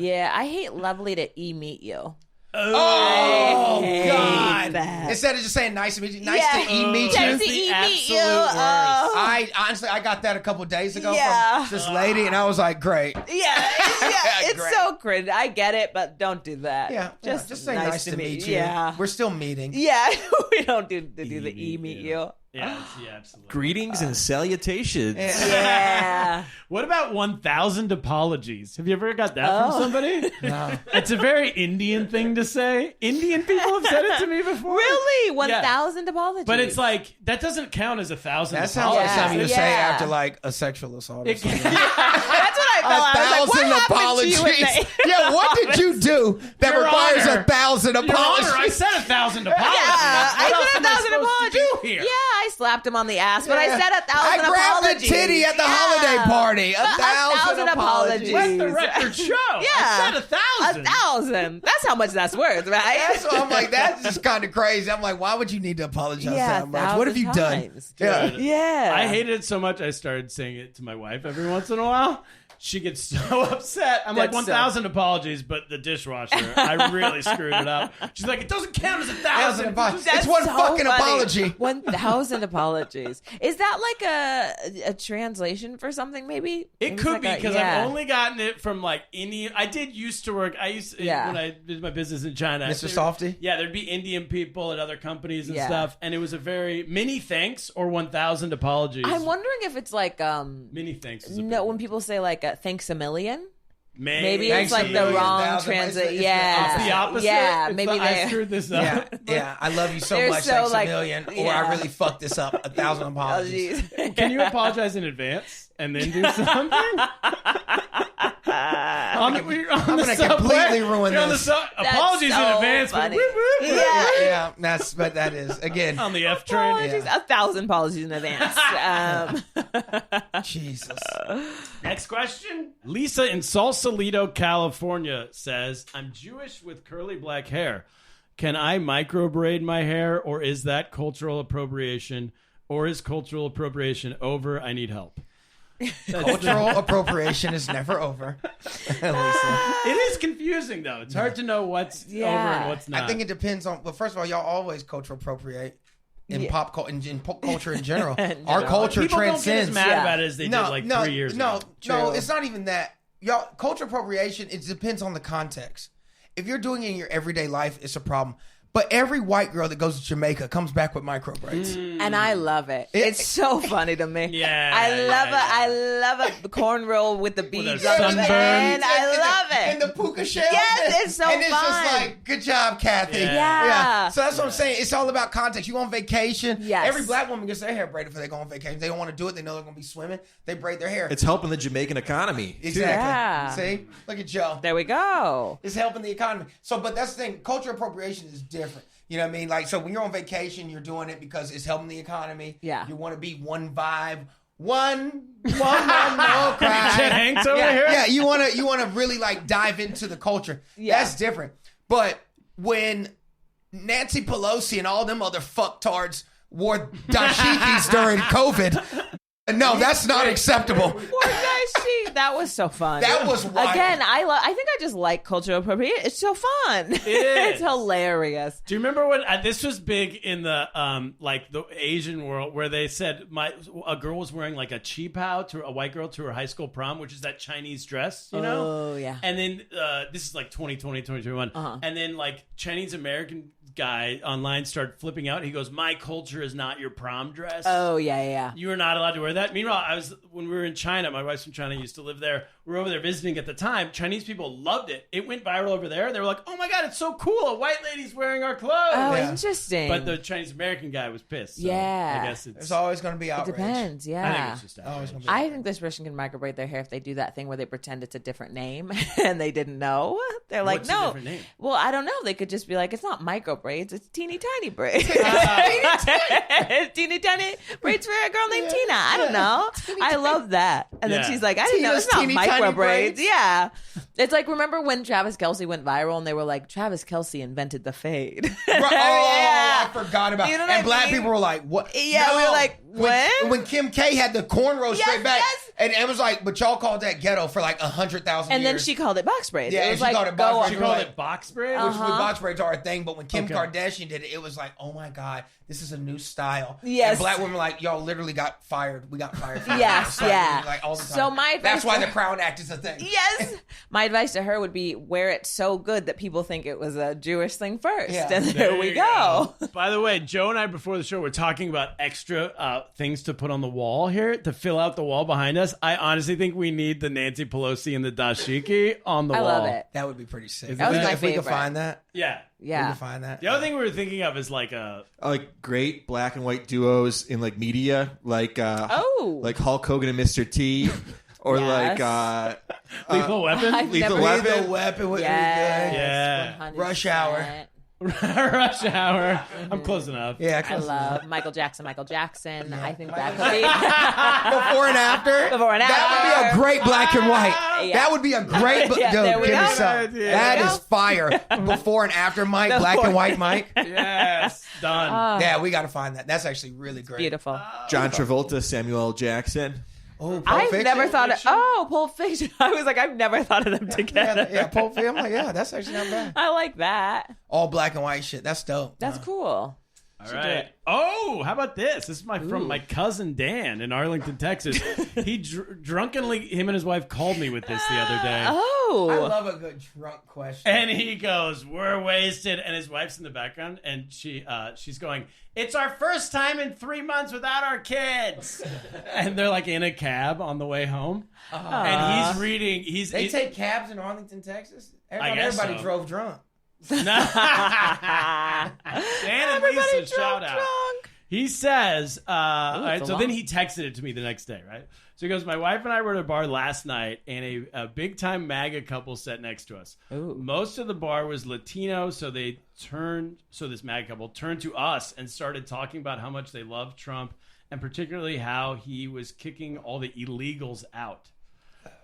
Yeah, I hate lovely to e-meet you. Oh, hate God. that. Instead of just saying nice to meet you, nice Yeah. to e-meet Nice you. to e-meet absolute you. worst. I honestly, I got that a couple days ago Yeah. from this lady, and I was like, great. Yeah, it's Great. so cringe. I get it, but don't do that. Yeah, just say nice to meet you. Yeah. We're still meeting. Yeah, we don't do the e-meet you. Yeah, absolutely. Greetings and salutations. Yeah. What about 1,000 apologies? Have you ever got that from somebody? No. It's a very Indian thing to say. Indian people have said it to me before. Really? 1,000 apologies. But it's like, that doesn't count as 1,000 That sounds apologies. like something you say Yeah. after like a sexual assault. Or It something. That's what I felt. I was like, what happened to you in the- Yeah, what did you do that Your requires Honor. 1,000 Your apologies? Honor, I said 1,000 apologies. Yeah, What else I said am I 1,000 supposed apologies. to do here? Yeah, I slapped him on the ass, but I said 1,000 I grabbed apologies. the titty at the holiday party. 1,000 apologies. Let the record show. Yeah. I said 1,000. 1,000. That's how much that's worth, right? That's what I'm like, that's just kind of crazy. I'm like, why would you need to apologize Yeah, that much? What have you done? 1,000 Yeah. Dude. Yeah. I hated it so much I started saying it to my wife every once in a while. She gets so upset. I'm like, That's 1,000 apologies, but the dishwasher, I really screwed it up. She's like, it doesn't count as 1,000. apologies. That's It's one so fucking funny. apology. 1,000 apologies. Is that like a translation for something? Maybe It could be like because I've only gotten it from like Indian. I did used to work. Yeah. When I did my business in China. Mr. Softy? Yeah, there'd be Indian people at other companies and Yeah. stuff, and it was a very many thanks or 1,000 apologies. I'm wondering if it's like Many thanks. Is a no, big when people say like thanks a million. Maybe Maybe it's like the million, wrong 1,000, translate. it's Yeah, It's the opposite. Yeah, It's maybe I they. screwed this up. Yeah. I love you so They're much, so, thanks like, a million, or yeah. I really fucked this up. 1,000 apologies. Can you apologize in advance and then do something? I'm gonna completely ruin this. Apologies so in advance. but funny. whoop, whoop, whoop. Yeah. Yeah, but that is again. On the F train. Apologies, 1,000 apologies in advance. Jesus. Next question. Lisa in Sausalito, California says, I'm Jewish with curly black hair. Can I microbraid my hair, or is that cultural appropriation? Or is cultural appropriation over? I need help. Cultural appropriation is never over. Lisa. It is confusing, though. It's hard to know what's over and what's not. I think it depends on. Well, first of all, y'all always cultural appropriate in pop culture, in pop culture in general. Our culture People transcends. don't get as mad about it as they did like 3 years ago. No, it's not even that. Y'all, cultural appropriation. It depends on the context. If you're doing it in your everyday life, it's a problem. But every white girl that goes to Jamaica comes back with micro braids. And I love it. It's so funny to me. Yeah, I love yeah. it. I love it. The cornroll with the beads on the sunburn. end. I love it. And the puka shell. Yes, it's so And it's fun. just like, good job, Kathy. Yeah. So that's what I'm saying. It's all about context. You on vacation. Yes. Every black woman gets their hair braided before they go on vacation. They don't want to do it. They know they're going to be swimming. They braid their hair. It's helping the Jamaican economy. Exactly. Yeah. See? Look at Joe. There we go. It's helping the economy. So, but that's the thing. Cultural appropriation is different. You know what I mean? Like, so when you're on vacation, you're doing it because it's helping the economy. Yeah. You want to be one vibe, one more cry. Chet Hanks over here? Yeah, you want to really like dive into the culture. Yeah. That's different. But when Nancy Pelosi and all them other fucktards wore dashikis during COVID, no, that's not acceptable. Poor guy, that was so fun. That was wild. Again, I think I just like cultural appropriation. It's so fun. It is. It's hilarious. Do you remember when this was big in the like the Asian world, where they said a girl was wearing like a qipao to a white girl to her high school prom, which is that Chinese dress, you know? Oh, yeah. And then this is like 2020, 2021. And then like Chinese American guy online started flipping out. He goes, "My culture is not your prom dress. Oh, yeah. You are not allowed to wear that." Meanwhile, when we were in China, my wife's from China, used to live there. We were over there visiting at the time. Chinese people loved it. It went viral over there. They were like, "Oh my God, it's so cool. A white lady's wearing our clothes." Oh, Yeah. interesting. But the Chinese American guy was pissed. So Yeah. I guess it's There's always going to be it outrage. depends, I yeah. think it's just Always outrage. gonna be I think this person can microbraid their hair if they do that thing where they pretend it's a different name and they didn't know. They're like, What's a no. different name? Well, I don't know. They could just be like, it's not micro braids, it's teeny tiny braids. Teeny tiny braids for a girl named Tina. I don't know. I love that. And then Yeah. she's like, I didn't know Tina's it's not teeny micro tiny braids. braids. Yeah. It's like, remember when Travis Kelce went viral and they were like, Travis Kelce invented the fade. Oh, Yeah. I forgot about. You know what and I black mean? people were like, "What?" Yeah, we were like, when Kim K had the cornrows Yes, straight back, yes. and it was like, but y'all called that ghetto for like 100,000 And years. then she called it box braids. Yeah, it and was she like, called it go box on. braids. She called Right. it box braid? which box braids are a thing, but when Kim Okay. Kardashian did it, it was like, oh my God, this is a new style. Yes. And black women were like, y'all literally got fired. We got fired. From Yes, that. yeah. Like all the time. So my That's advice why for- the Crown Act is a thing. Yes. My advice to her would be wear it so good that people think it was a Jewish thing first. Yeah. And there we go. By the way, Joe and I before the show were talking about extra things to put on the wall here to fill out the wall behind us. I honestly think we need the Nancy Pelosi and the dashiki on the I wall. love it. That would be pretty sick. That was my If we could favorite. find that, Yeah. we Yeah. could find that. The other thing we were thinking of is like Like great black and white duos in like media, like like Hulk Hogan and Mr. T, or Yes. like Lethal Weapon. I've Lethal never- Weapon. Lethal Weapon would be good. Yes. Yeah. 100%. Rush Hour. Rush Hour. I'm close enough. Yeah, I close love Michael Jackson. I think that could be before and after. Before and That would be a after. great black and white. Yeah. That would be a great. Yeah, there Dude, we give me go. some. Yeah. That There we is go. fire. Before and after Mike, black and white Mike. Yes. Done. Yeah, we got to find that. That's actually really great. beautiful. John Travolta, Samuel L. Jackson. Oh, Pulp I've Fiction. never thought of Pulp Fiction. I was like, I've never thought of them together. Yeah, Pulp Fiction. I'm like, yeah, that's actually not bad. I like that. All black and white shit. That's dope. That's cool. All right. Oh, how about this? This is from my cousin Dan in Arlington, Texas. He drunkenly, him and his wife called me with this the other day. Oh. I love a good drunk question. And he goes, "We're wasted," and his wife's in the background, and she's going, "It's our first time in 3 months without our kids," and they're like in a cab on the way home, and he's reading. They take cabs in Arlington, Texas. I guess Everybody so. drove drunk. Dan and Lisa, shout out. Drunk. He says, all right, it's so a then lot. he texted it to me the next day, right? So he goes, my wife and I were at a bar last night, and a big-time MAGA couple sat next to us. Ooh. Most of the bar was Latino, so this MAGA couple turned to us and started talking about how much they love Trump, and particularly how he was kicking all the illegals out.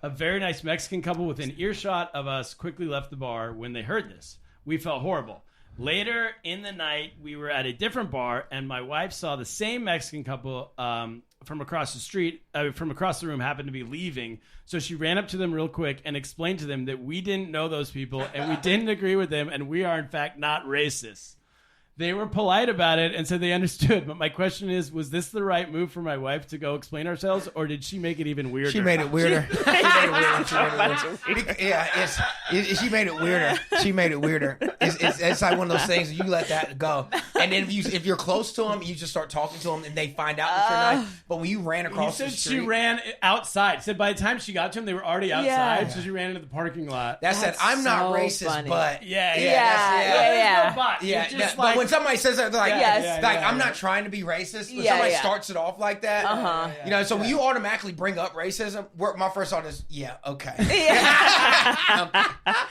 A very nice Mexican couple within earshot of us quickly left the bar when they heard this. We felt horrible. Later in the night, we were at a different bar, and my wife saw the same Mexican couple from across the room happened to be leaving. So she ran up to them real quick and explained to them that we didn't know those people, and we didn't agree with them, and we are, in fact, not racist. They were polite about it and said they understood, but my question is, was this the right move for my wife to go explain ourselves, or did she make it even weirder? She made it weirder. She made it weirder. She made it weirder. It's like one of those things you let that go, and then if you're close to them, you just start talking to them, and they find out that you're not. But when you ran You across said the street, she ran outside. Said by the time she got to him, they were already outside, Yeah. so she ran into the parking lot. that said, I'm not so racist, funny. but Yeah. Yeah. No but. Yeah, You're just but like, when somebody says that, they're like, Yes. I'm not trying to be racist. When Yeah, somebody yeah. starts it off like that, you know, so when you automatically bring up racism, my first thought is, okay.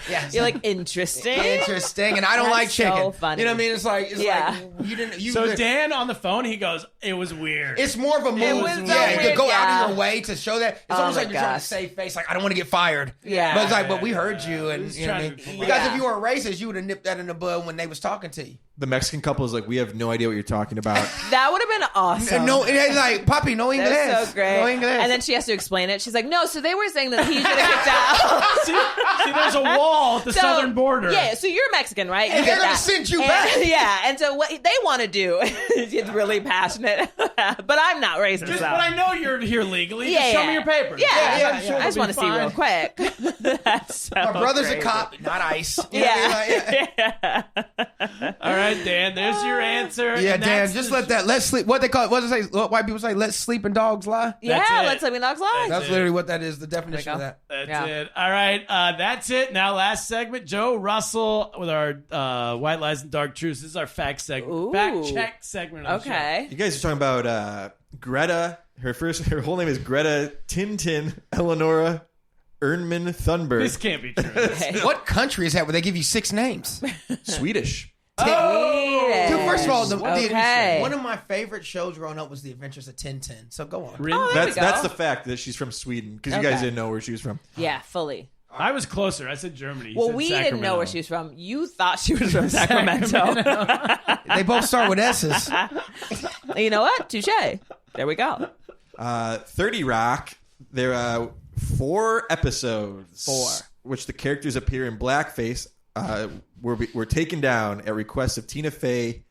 Yeah. You're like, interesting. Interesting, and I don't That's like chicken. so funny. You know what I mean? It's like Yeah. you didn't. You so Dan on the phone, he goes, "It was weird." It's more of a move. was so Yeah, weird, to go out yeah. of your way to show that. It's Oh almost my like you're trying to gosh. save face. Like, I don't want to get fired. Yeah. But it's like, but we heard you, and He's you know what I trying mean? to be Because polite. if you were a racist, you would have nipped that in the bud when they was talking to you. The Mexican couple is like, we have no idea what you're talking about. That would have been awesome. No, it's like, Papi, no English. That's so great. No English. And then she has to explain it. She's like, no, so they were saying that he should have kicked out. see, there's a wall at the So, southern border. Yeah, so you're Mexican, right? You And get they're gonna that. send you And- back. Yeah, and so what they want to do is really passionate. But I'm not racist. Just, so. but I know you're here legally. Yeah, Just show yeah. me your papers. Yeah, I'm sure I just it'll want to be see fine. real quick. That's so My brother's crazy. a cop, not ICE. You know what I mean? Yeah. All right, Dan. There's your answer. Yeah, and Dan, that's just the let that. Let's sleep. What they call it? What does it say? What white people say? Let sleeping dogs lie. Yeah, That's it. let's let me dogs lie. That's it. literally what that is. The definition of There that. you That's Yeah. it. All right, that's it. Now, last segment, Joe Russell with our White Lies and Dark Truths. This is our fact segment, Ooh. fact check segment. Of the show. Okay. You guys are talking about Greta. Her whole name is Greta Tintin Eleonora Ernman Thunberg. This can't be true. Okay. What country is that where they give you 6 names? Swedish. Swedish. Dude, first of all, Okay. one of my favorite shows growing up was The Adventures of Tintin. So go on. Really? Oh, there we That's go. the fact that she's from Sweden because you guys Okay. didn't know where she was from. Yeah, fully. I was closer. I said Germany. You Well, said we didn't know where Sacramento. she was from. You thought she was from Sacramento. They both start with S's. You know what? Touche. There we go. 30 Rock. There are 4 episodes. 4. Which the characters appear in blackface. Were taken down at request of Tina Fey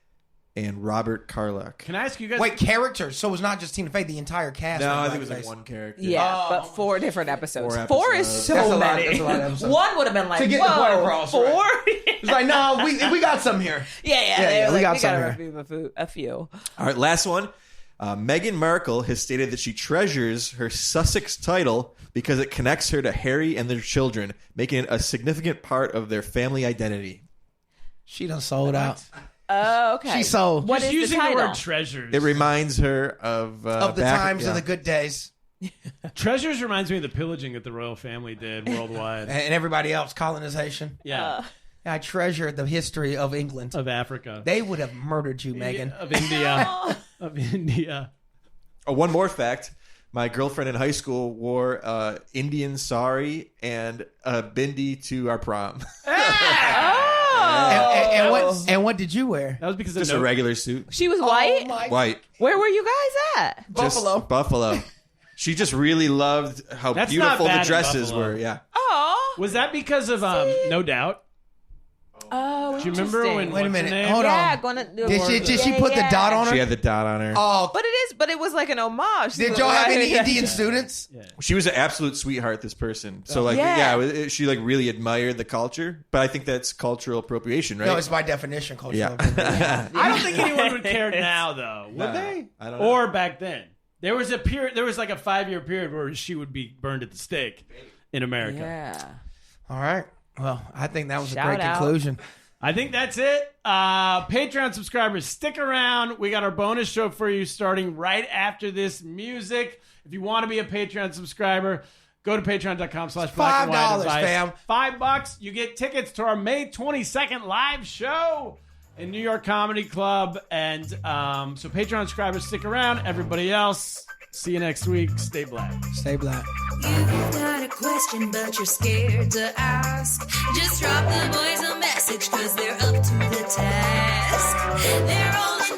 and Robert Carlock. Can I ask you guys? Wait, characters. So it was not just Tina Fey. The entire cast. No, was I think it was blackface. like one character. Yeah, but 4 different episodes. 4 4 is episodes. so That's a lot- many. that's a lot of episodes. One would have been like, To get the whoa, point across, 4? right. It's like, no, we got some here. Yeah, we we got got some to here. remove a few. All right, last one. Meghan Markle has stated that she treasures her Sussex title because it connects her to Harry and their children, making it a significant part of their family identity. She done sold out. Oh, okay. She sold. What Just is using the the title? word treasures. It reminds her of Of the times of the good days. Treasures reminds me of the pillaging that the royal family did worldwide. And everybody else, colonization. Yeah, I treasure the history of England. of Africa, They would have murdered you, Megan. of India, of India. Oh, one more fact. My girlfriend in high school wore Indian sari and a bindi to our prom. And what did you wear? That was because Just of a regular suit. She was white? White. Where were you guys at? Buffalo. Just Buffalo. She just really loved how That's beautiful not bad the in dresses Buffalo. were. Yeah. Oh. Was that because of No Doubt? Oh, Do you remember when? Wait a what's her minute. name? Hold on. Yeah, gonna do Did she put the dot on her? She had the dot on her. Oh, But it was like an homage. did y'all have any Indian students? She was an absolute sweetheart, this person. So, like, Yeah. she, like, really admired the culture. But I think that's cultural appropriation, right? No, it's by definition cultural. Yeah. I don't think anyone would care now, though. Would No, they? I don't know. Or back then. There was a period. There was like a 5-year period where she would be burned at the stake in America. Yeah. All right. Well, I think that was a Shout great out. conclusion. I think that's it. Patreon subscribers, stick around. We got our bonus show for you starting right after this music. If you want to be a Patreon subscriber, go to patreon.com/blackandwhiteadvice. $5, fam. $5. You get tickets to our May 22nd live show in New York Comedy Club. And so Patreon subscribers, stick around. Everybody else, see you next week. Stay black. Stay black. You've got a question, but you're scared to ask. Just drop the boys a message, cause they're up to the task. They're all in